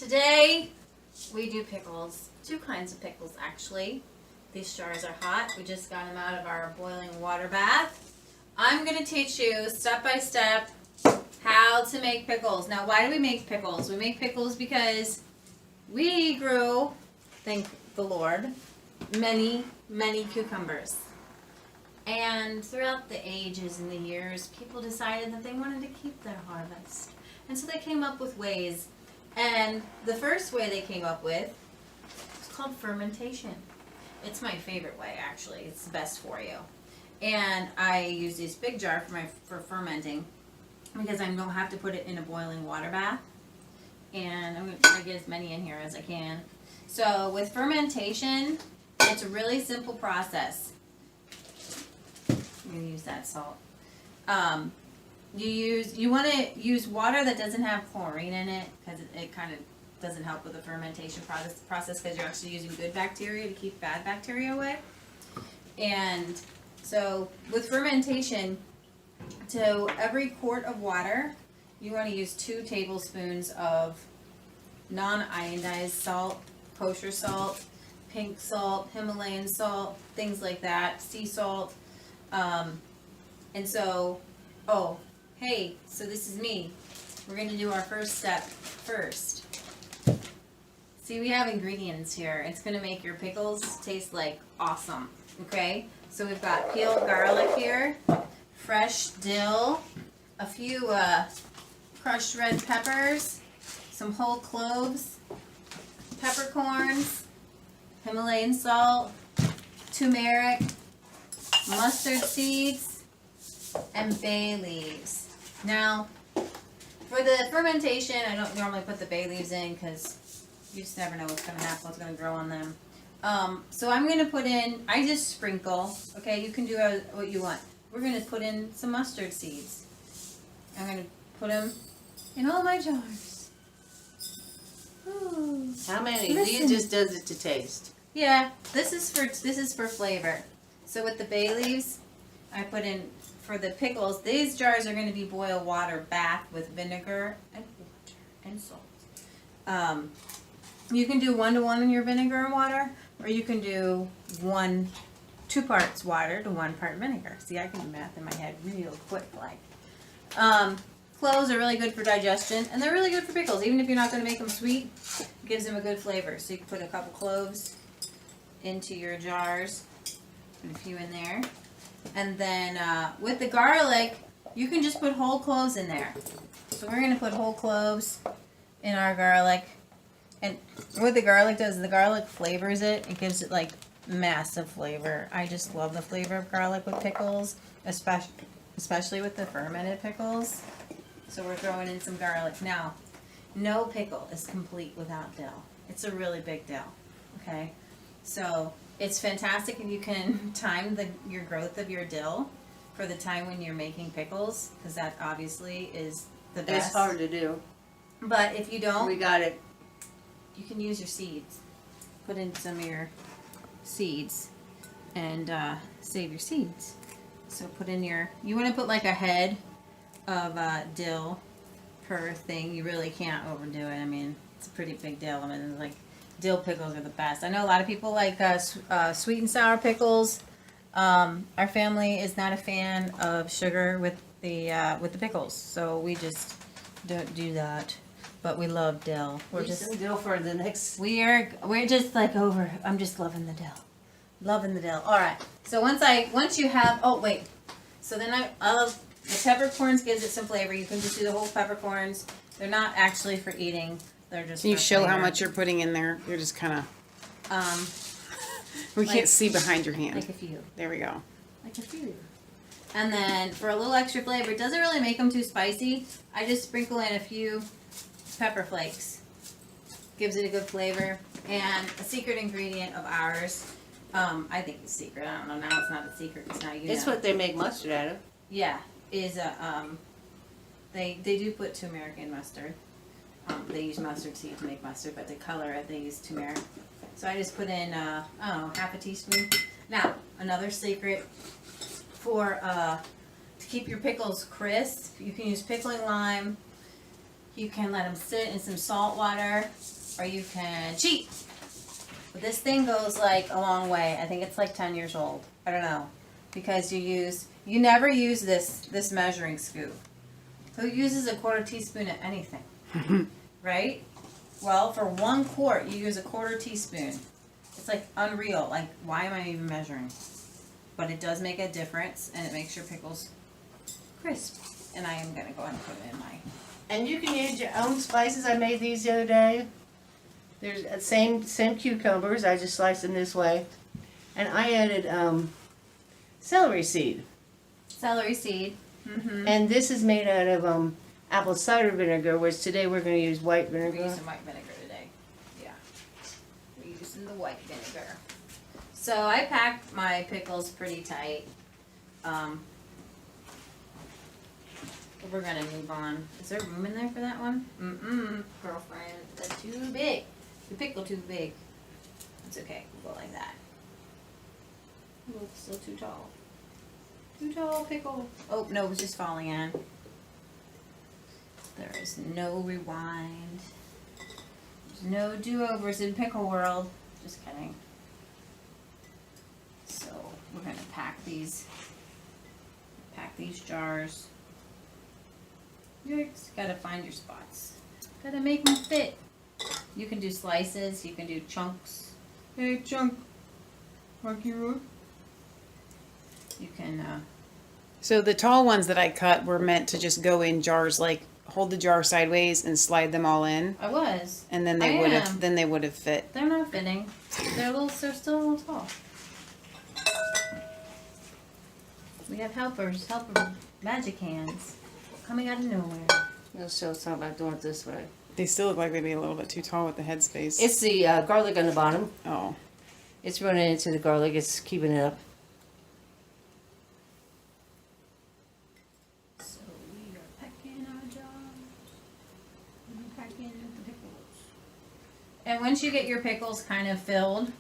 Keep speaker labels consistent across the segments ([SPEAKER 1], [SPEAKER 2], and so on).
[SPEAKER 1] Today we do pickles. Two kinds of pickles actually. These jars are hot. We just got them out of our boiling water bath. I'm going to teach you step by step how to make pickles. Now, why do we make pickles? We make pickles because we grew, thank the Lord, many cucumbers. And throughout the ages and the years, people decided that they wanted to keep their harvest. And so they came up with ways. And the first way they came up with is called fermentation. It's my favorite way, actually. It's the best for you. And I use this big jar for fermenting because I don't have to put it in a boiling water bath. And I'm going to try to get as many in here as I can. So with fermentation, it's a really simple process. I'm going to use that salt. You want to use water that doesn't have chlorine in it because it kind of doesn't help with the fermentation process because you're actually using good bacteria to keep bad bacteria away. And so with fermentation, to every quart of water, you want to use 2 tablespoons of non-iodized salt, kosher salt, pink salt, Himalayan salt, things like that, sea salt. And so, hey, so this is me. We're going to do our first step first. See, we have ingredients here. It's going to make your pickles taste like awesome, okay? So we've got peeled garlic here, fresh dill, a few crushed red peppers, some whole cloves, peppercorns, Himalayan salt, turmeric, mustard seeds, and bay leaves. Now, for the fermentation, I don't normally put the bay leaves in because you just never know what's going to happen, what's going to grow on them. So I'm going to put in, I just sprinkle, okay, you can do what you want. We're going to put in some mustard seeds. I'm going to put them in all my jars. Ooh.
[SPEAKER 2] How many?
[SPEAKER 1] Listen.
[SPEAKER 2] Leah just does it to taste.
[SPEAKER 1] Yeah, this is for flavor. So with the bay leaves, I put in, for the pickles, these jars are going to be boiled water bath with vinegar and water and salt. You can do 1-to-1 in your vinegar and water, or you can do 2 parts water to 1 part vinegar. See, I can do math in my head real quick, like. Cloves are really good for digestion, and they're really good for pickles. Even if you're not going to make them sweet, it gives them a good flavor. So you can put a couple cloves into your jars, put a few in there. And then with the garlic, you can just put whole cloves in there. So we're going to put whole cloves in our garlic. And what the garlic does, the garlic flavors it. It gives it like massive flavor. I just love the flavor of garlic with pickles, especially with the fermented pickles. So we're throwing in some garlic. Now, no pickle is complete without dill. It's a really big dill, okay? So it's fantastic if you can time your growth of your dill for the time when you're making pickles, because that obviously is the best.
[SPEAKER 2] It's hard to do.
[SPEAKER 1] But if you don't,
[SPEAKER 2] We got it.
[SPEAKER 1] you can use your seeds. Put in some of your seeds and save your seeds. So put in you want to put like a head of dill per thing. You really can't overdo it. I mean, it's a pretty big dill. I mean, like, dill pickles are the best. I know a lot of people like sweet and sour pickles. Our family is not a fan of sugar with the pickles, so we just don't do that. But we love dill.
[SPEAKER 2] We're just some dill for the next.
[SPEAKER 1] We're just like over. I'm just loving the dill. Loving the dill. All right. So once you have, so then I love the peppercorns. Gives it some flavor. You can just do the whole peppercorns. They're not actually for eating. They're just.
[SPEAKER 3] Can you
[SPEAKER 1] for
[SPEAKER 3] show
[SPEAKER 1] flavor.
[SPEAKER 3] how much you're putting in there? You're just kind of. We
[SPEAKER 1] like-
[SPEAKER 3] can't see behind your hand.
[SPEAKER 1] Like a few.
[SPEAKER 3] There we go.
[SPEAKER 1] Like a few. And then for a little extra flavor, it doesn't really make them too spicy. I just sprinkle in a few pepper flakes. Gives it a good flavor. And a secret ingredient of ours. I think it's secret. I don't know. Now it's not a secret because now you know.
[SPEAKER 2] It's what they make mustard out of.
[SPEAKER 1] Yeah, is they do put turmeric in mustard. They use mustard seed to make mustard, but to color it, they use turmeric. So I just put in, half a teaspoon. Now, another secret for to keep your pickles crisp, you can use pickling lime, You can let them sit in some salt water, or you can cheat. But this thing goes like a long way. I think it's like 10 years old. I don't know. Because you never use this measuring scoop. Who uses a quarter teaspoon of anything? Right? Well, for 1 quart, you use a quarter teaspoon. It's like unreal. Like, why am I even measuring? But it does make a difference, and it makes your pickles crisp. And I am going to go ahead and put it in my...
[SPEAKER 2] And you can use your own spices. I made these the other day. There's the same cucumbers. I just sliced them this way. And I added celery seed.
[SPEAKER 1] Celery seed. Mm-hmm.
[SPEAKER 2] And this is made out of apple cider vinegar, which today we're going to use white
[SPEAKER 1] We're
[SPEAKER 2] vinegar.
[SPEAKER 1] using white vinegar today. Yeah. We're using the white vinegar. So I packed my pickles pretty tight. We're gonna move on. Is there room in there for that one? Girlfriend. That's too big. The pickle too big. It's okay. We'll go like that. Oh, it's still too tall. Too tall, pickle. Oh, no, it was just falling in. There is no rewind. There's no do-overs in pickle world. Just kidding. So we're gonna pack these jars. You just gotta find your spots. Gotta make them fit. You can do slices. You can do chunks. Hey, chunk. You can.
[SPEAKER 3] So the tall ones that I cut were meant to just go in jars, like hold the jar sideways and slide them all in,
[SPEAKER 1] I was.
[SPEAKER 3] and then
[SPEAKER 1] I
[SPEAKER 3] they would
[SPEAKER 1] am.
[SPEAKER 3] have. Then they would have fit.
[SPEAKER 1] They're not fitting. They're still a little tall. We have helper magic hands coming out of nowhere.
[SPEAKER 2] I'll show something about doing it this way.
[SPEAKER 3] They still look like they'd be a little bit too tall with the headspace.
[SPEAKER 2] It's the garlic on the bottom.
[SPEAKER 3] Oh.
[SPEAKER 2] It's running into the garlic. It's keeping it up.
[SPEAKER 1] So we are packing our jars. We're packing the pickles. And once you get your pickles kind of filled,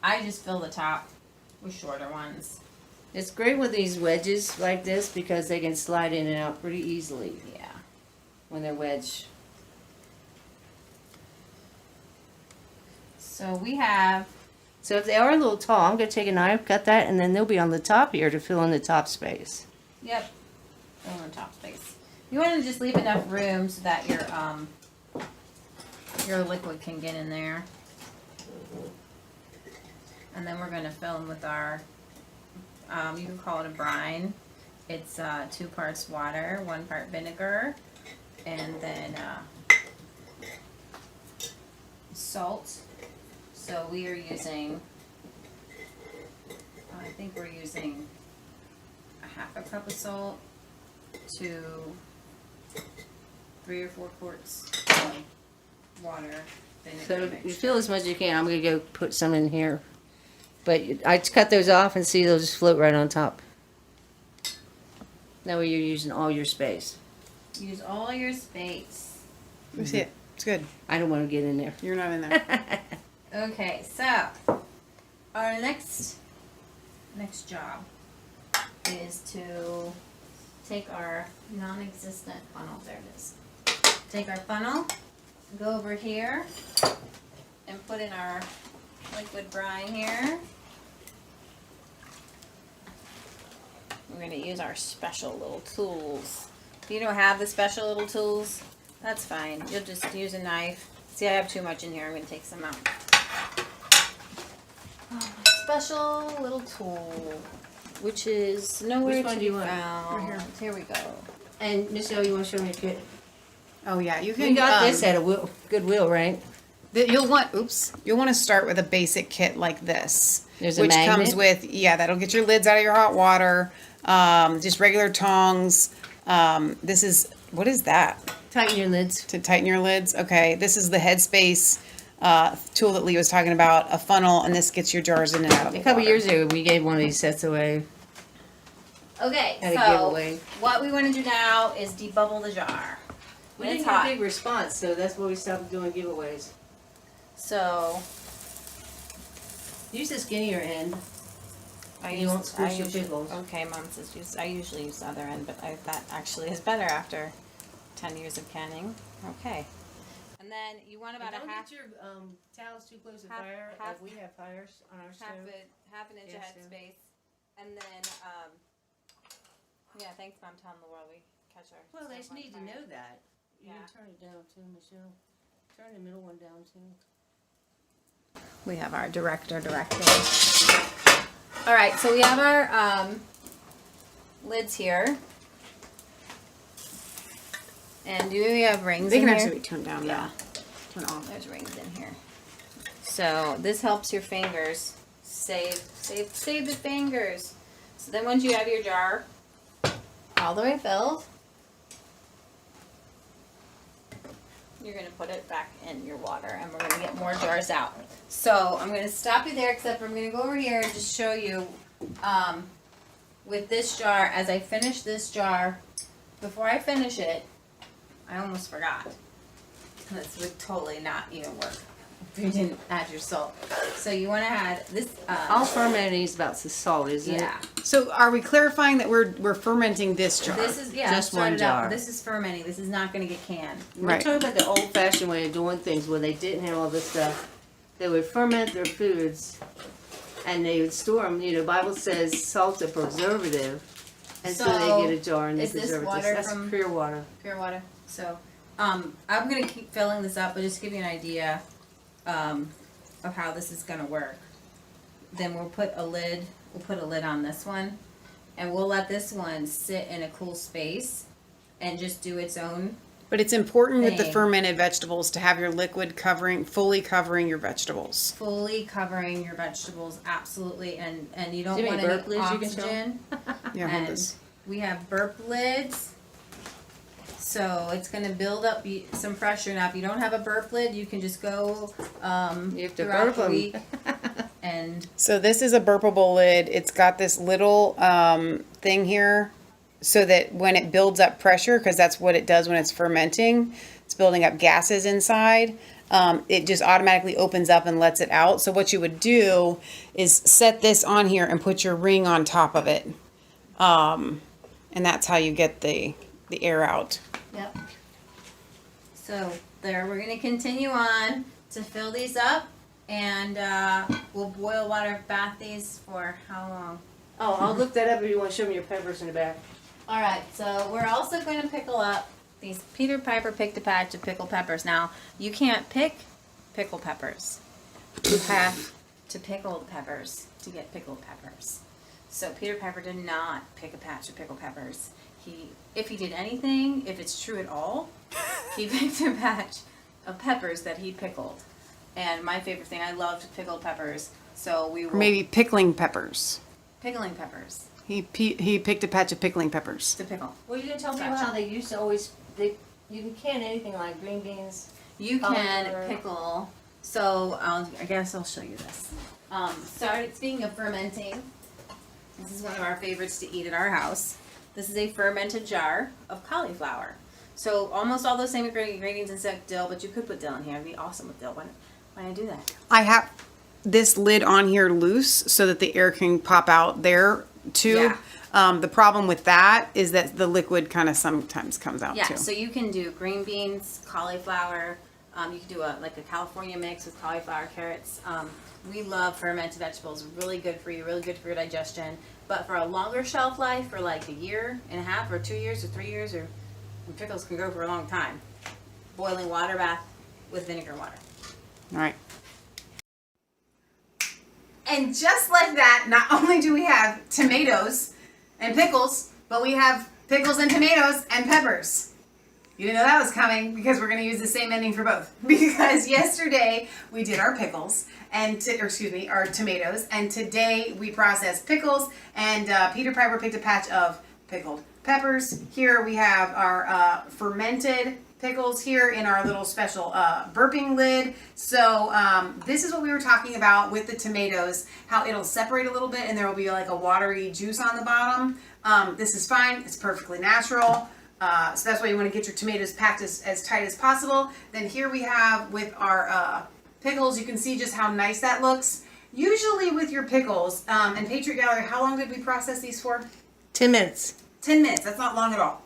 [SPEAKER 1] I just fill the top with shorter ones.
[SPEAKER 2] It's great with these wedges like this because they can slide in and out pretty easily
[SPEAKER 1] Yeah.
[SPEAKER 2] when they're wedged.
[SPEAKER 1] So we have,
[SPEAKER 2] So if they are a little tall, I'm going to take a knife, cut that, and then they'll be on the top here to fill in the top space.
[SPEAKER 1] yep, fill in the top space. You want to just leave enough room so that your liquid can get in there. And then we're going to fill them with our, you can call it a brine. It's 2 parts water, 1 part vinegar, and then salt. So we are using, I think we're using a 1/2 cup of salt to 3 or 4 quarts of water, vinegar
[SPEAKER 2] So you
[SPEAKER 1] mixture.
[SPEAKER 2] fill as much as you can. I'm going to go put some in here. But I cut those off and see they'll just float right on top. That way you're using all your space.
[SPEAKER 1] Use all your space.
[SPEAKER 3] We see it. It's good.
[SPEAKER 2] I don't want to get in there.
[SPEAKER 3] You're not in there.
[SPEAKER 1] Okay, so our next job is to take our non-existent funnel. There it is. Take our funnel, go over here, and put in our liquid brine here. We're going to use our special little tools. If you don't have the special little tools, that's fine. You'll just use a knife. See, I have too much in here. I'm going to take some out. Special little tool, which is nowhere
[SPEAKER 2] Which one
[SPEAKER 1] to
[SPEAKER 2] do you
[SPEAKER 1] be
[SPEAKER 2] want?
[SPEAKER 1] found.
[SPEAKER 3] Right
[SPEAKER 1] Here we go.
[SPEAKER 2] And Michelle, you want to show me a kit?
[SPEAKER 3] Oh yeah, you can.
[SPEAKER 2] We got this at a Goodwill, right?
[SPEAKER 3] You'll want to start with a basic kit like this,
[SPEAKER 2] There's a
[SPEAKER 3] which
[SPEAKER 2] magnet?
[SPEAKER 3] comes with that'll get your lids out of your hot water. Just regular tongs. This is what is that?
[SPEAKER 2] Tighten your lids.
[SPEAKER 3] To tighten your lids. Okay, this is the headspace tool that Lee was talking about. A funnel, and this gets your jars in and out of the
[SPEAKER 2] A couple
[SPEAKER 3] water.
[SPEAKER 2] years ago, we gave one of these sets away.
[SPEAKER 1] Okay,
[SPEAKER 2] At a
[SPEAKER 1] so
[SPEAKER 2] giveaway.
[SPEAKER 1] what we want to do now is debubble the jar.
[SPEAKER 2] We
[SPEAKER 1] When
[SPEAKER 2] didn't
[SPEAKER 1] it's
[SPEAKER 2] get
[SPEAKER 1] hot.
[SPEAKER 2] a big response, so that's why we stopped doing giveaways.
[SPEAKER 1] So
[SPEAKER 2] Use the skinnier end.
[SPEAKER 1] I
[SPEAKER 2] You won't squish your pickles.
[SPEAKER 1] Okay, Mom says I usually use the other end, but that actually is better after 10 years of canning. Okay. And then you want about
[SPEAKER 2] Don't
[SPEAKER 1] a half,
[SPEAKER 2] get your towels too close to
[SPEAKER 1] half-
[SPEAKER 2] fire.
[SPEAKER 1] half-
[SPEAKER 2] we have fires on our stove.
[SPEAKER 1] half an inch of
[SPEAKER 2] Yes,
[SPEAKER 1] head
[SPEAKER 2] ma'am.
[SPEAKER 1] space. And then, yeah, thanks Mom telling the world we catch our
[SPEAKER 2] Well, they
[SPEAKER 1] stuff
[SPEAKER 2] just
[SPEAKER 1] on
[SPEAKER 2] need to
[SPEAKER 1] fire.
[SPEAKER 2] know that. You
[SPEAKER 1] Yeah.
[SPEAKER 2] can turn it down too, Michelle. Turn the middle one down too.
[SPEAKER 1] We have our director directing. All right, so we have our lids here. And do we have rings
[SPEAKER 3] They
[SPEAKER 1] in
[SPEAKER 3] can
[SPEAKER 1] here?
[SPEAKER 3] actually be turned down now. Turn off.
[SPEAKER 1] There's rings in here. So this helps your fingers save the fingers. So then once you have your jar all the way filled, you're gonna put it back in your water and we're gonna get more jars out. So I'm gonna stop you there, except for I'm gonna go over here and just show you with this jar, as I finish this jar, before I finish it, I almost forgot. This would totally not even work if you didn't add your salt. So you want to add this.
[SPEAKER 2] All fermenting is about the salt, isn't it?
[SPEAKER 1] Yeah.
[SPEAKER 3] So are we clarifying that we're fermenting this jar?
[SPEAKER 1] This is
[SPEAKER 2] Just
[SPEAKER 1] start
[SPEAKER 2] one
[SPEAKER 1] it out.
[SPEAKER 2] jar.
[SPEAKER 1] This is fermenting. This is not going to get canned.
[SPEAKER 2] We're
[SPEAKER 3] Right.
[SPEAKER 2] talking about the old-fashioned way of doing things where they didn't have all this stuff. They would ferment their foods, and they would store them. You know, Bible says salt's a preservative, and so
[SPEAKER 1] So,
[SPEAKER 2] they get a jar and they
[SPEAKER 1] is this
[SPEAKER 2] preserve it.
[SPEAKER 1] water
[SPEAKER 2] That's
[SPEAKER 1] from-
[SPEAKER 2] pure water.
[SPEAKER 1] Pure water. So I'm going to keep filling this up, but just to give you an idea of how this is going to work. Then we'll put a lid. We'll put a lid on this one, and we'll let this one sit in a cool space and just do its own.
[SPEAKER 3] But it's important with the
[SPEAKER 1] Thing.
[SPEAKER 3] fermented vegetables to have your liquid fully covering your vegetables.
[SPEAKER 1] Fully covering your vegetables, absolutely, and you don't
[SPEAKER 2] Do you
[SPEAKER 1] want
[SPEAKER 2] have
[SPEAKER 1] any
[SPEAKER 2] any burp lids you can show?
[SPEAKER 1] oxygen.
[SPEAKER 3] Yeah, hold
[SPEAKER 1] And
[SPEAKER 3] this.
[SPEAKER 1] we have burp lids, so it's going to build up some pressure. Now, if you don't have a burp lid, you can just go
[SPEAKER 2] You have to
[SPEAKER 1] throughout
[SPEAKER 2] burp
[SPEAKER 1] the
[SPEAKER 2] 'em.
[SPEAKER 1] week and
[SPEAKER 3] So this is a burpable lid. It's got this little thing here so that when it builds up pressure, because that's what it does when it's fermenting, it's building up gases inside. It just automatically opens up and lets it out. So what you would do is set this on here and put your ring on top of it. And that's how you get the air out.
[SPEAKER 1] Yep. So there, we're going to continue on to fill these up, and we'll boil water bath these for how long?
[SPEAKER 2] Oh, I'll look that up if you want to show me your peppers in the back.
[SPEAKER 1] All right, so we're also going to pickle up these Peter Piper picked a patch of pickled peppers. Now, you can't pick pickled peppers. You have to pickle peppers to get pickled peppers. So Peter Piper did not pick a patch of pickled peppers. If he did anything, if it's true at all, he picked a patch of peppers that he pickled. And my favorite thing, I loved pickled peppers. So we
[SPEAKER 3] Or
[SPEAKER 1] were
[SPEAKER 3] maybe pickling peppers.
[SPEAKER 1] pickling peppers
[SPEAKER 3] He picked a patch of pickling peppers.
[SPEAKER 1] to pickle.
[SPEAKER 2] Well, you can tell people
[SPEAKER 1] Gotcha.
[SPEAKER 2] how they used to always, you can can anything like green beans.
[SPEAKER 1] You
[SPEAKER 2] Color.
[SPEAKER 1] can pickle. So I guess I'll show you this. Speaking of fermenting, this is one of our favorites to eat at our house. This is a fermented jar of cauliflower. So almost all those same ingredients except dill, but you could put dill in here. It'd be awesome with dill. Why don't I do that?
[SPEAKER 3] I have this lid on here loose so that the air can pop out there too.
[SPEAKER 1] Yeah.
[SPEAKER 3] The problem with that is that the liquid kind of sometimes comes out
[SPEAKER 1] Yeah,
[SPEAKER 3] too.
[SPEAKER 1] so you can do green beans, cauliflower. You can do a California mix with cauliflower, carrots. We love fermented vegetables. Really good for you. Really good for your digestion. But for a longer shelf life, for like a year and a half, or 2 years, or 3 years, or pickles can go for a long time. Boiling water bath with vinegar water.
[SPEAKER 3] All right.
[SPEAKER 4] And just like that, not only do we have tomatoes and pickles, but we have pickles and tomatoes and peppers. You didn't know that was coming because we're going to use the same ending for both. Because yesterday we did our pickles our tomatoes, and today we processed pickles. And Peter Piper picked a patch of pickled peppers. Here we have our fermented pickles here in our little special burping lid. So this is what we were talking about with the tomatoes, how it'll separate a little bit and there will be like a watery juice on the bottom. This is fine. It's perfectly natural. So that's why you want to get your tomatoes packed as tight as possible. Then here we have with our pickles, you can see just how nice that looks. Usually with your pickles, and Patriot Gallery, how long did we process these for?
[SPEAKER 2] 10 minutes.
[SPEAKER 4] 10 minutes. That's not long at all.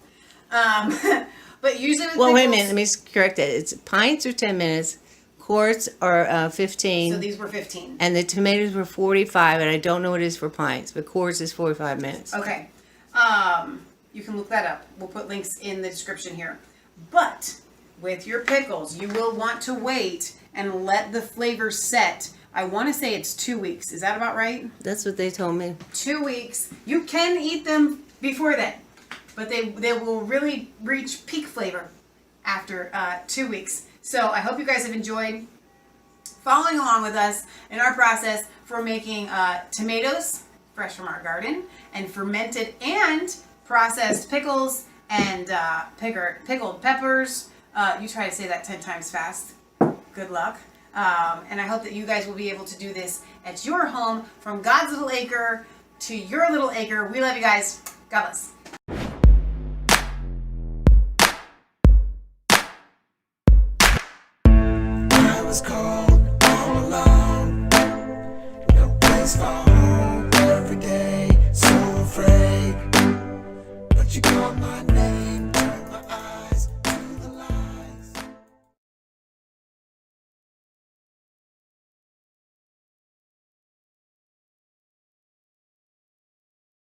[SPEAKER 4] But usually with
[SPEAKER 2] Well, wait a
[SPEAKER 4] pickles-
[SPEAKER 2] minute. Let me correct it. It's pints are 10 minutes, quarts are 15.
[SPEAKER 4] So these were 15.
[SPEAKER 2] And the tomatoes were 45, and I don't know what it is for pints, but quarts is 45 minutes.
[SPEAKER 4] Okay. You can look that up. We'll put links in the description here. But with your pickles, you will want to wait and let the flavor set. I want to say it's 2 weeks. Is that about right?
[SPEAKER 2] That's what they told me.
[SPEAKER 4] 2 weeks. You can eat them before then, but they will really reach peak flavor after 2 weeks. So I hope you guys have enjoyed following along with us in our process for making tomatoes fresh from our garden, and fermented and processed pickles and pickled peppers. You try to say that 10 times fast. Good luck. And I hope that you guys will be able to do this at your home, from God's little acre to your little acre. We love you guys. God bless.
[SPEAKER 5] I was cold all alone, no place for